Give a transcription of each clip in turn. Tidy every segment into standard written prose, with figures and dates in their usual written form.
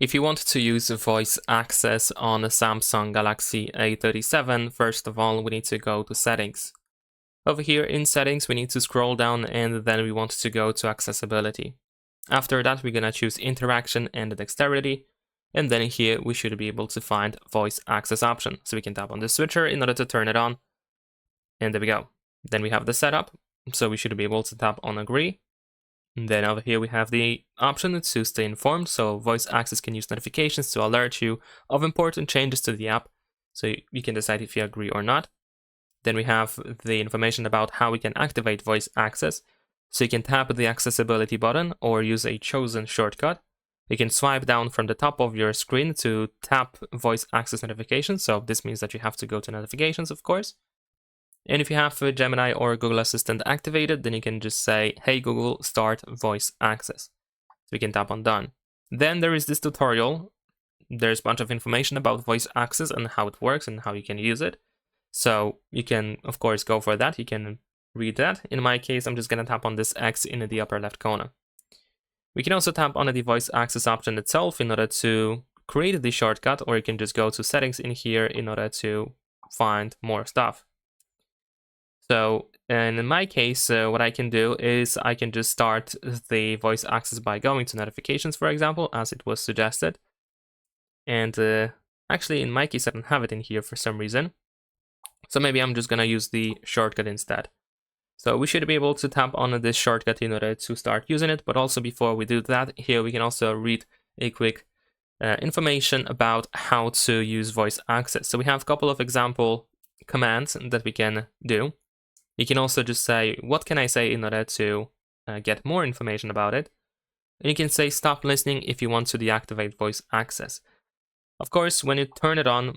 If you want to use voice access on a Samsung Galaxy A37, first of all, we need to go to Settings. Over here in Settings, we need to scroll down and then we want to go to Accessibility. After that, we're going to choose Interaction and Dexterity. And then here, we should be able to find Voice Access option. So we can tap on the switcher in order to turn it on. And there we go. Then we have the setup. So we should be able to tap on Agree. And then over here we have the option to stay informed, so voice access can use notifications to alert you of important changes to the app, so you can decide if you agree or not. Then we have the information about how we can activate voice access, so you can tap the accessibility button or use a chosen shortcut. You can swipe down from the top of your screen to tap voice access notifications, so this means that you have to go to notifications, of course. And if you have Gemini or Google Assistant activated, then you can just say, hey Google, start voice access. So we can tap on done. Then there is this tutorial. There's a bunch of information about voice access and how it works and how you can use it. So you can, of course, go for that. You can read that. In my case, I'm just going to tap on this X in the upper left corner. We can also tap on the voice access option itself in order to create the shortcut, or you can just go to settings in here in order to find more stuff. So in my case, what I can do is I can just start the voice access by going to notifications, for example, as it was suggested. And actually, in my case, I don't have it in here for some reason. So maybe I'm just going to use the shortcut instead. So we should be able to tap on this shortcut in order to start using it. But also before we do that, here we can also read a quick information about how to use voice access. So we have a couple of example commands that we can do. You can also just say, what can I say in order to get more information about it? And you can say stop listening if you want to deactivate voice access. Of course, when you turn it on,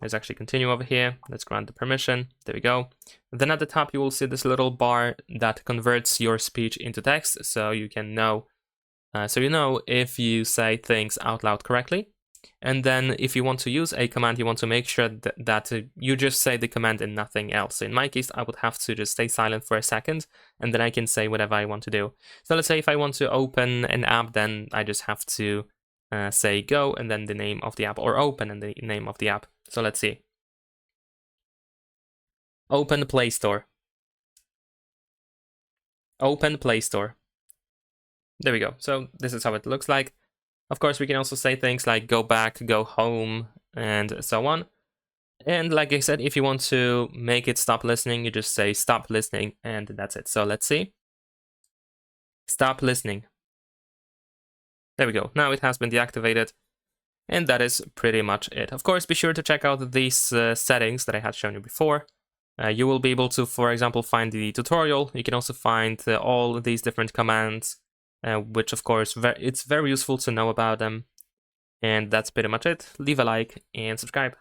let's actually continue over here. Let's grant the permission. There we go. Then at the top, you will see this little bar that converts your speech into text. So you can know, if you say things out loud correctly. And then if you want to use a command, you want to make sure that you just say the command and nothing else. So in my case, I would have to just stay silent for a second, and then I can say whatever I want to do. So let's say if I want to open an app, then I just have to say go, and then the name of the app, or open and the name of the app. So let's see. Open Play Store. Open Play Store. There we go. So this is how it looks like. Of course, we can also say things like go back, go home, and so on. And like I said, if you want to make it stop listening, you just say stop listening, and that's it. So let's see. Stop listening. There we go. Now it has been deactivated, and that is pretty much it. Of course, be sure to check out these settings that I had shown you before. You will be able to, for example, find the tutorial. You can also find all these different commands. Which of course, it's very useful to know about them. And that's pretty much it. Leave a like and subscribe.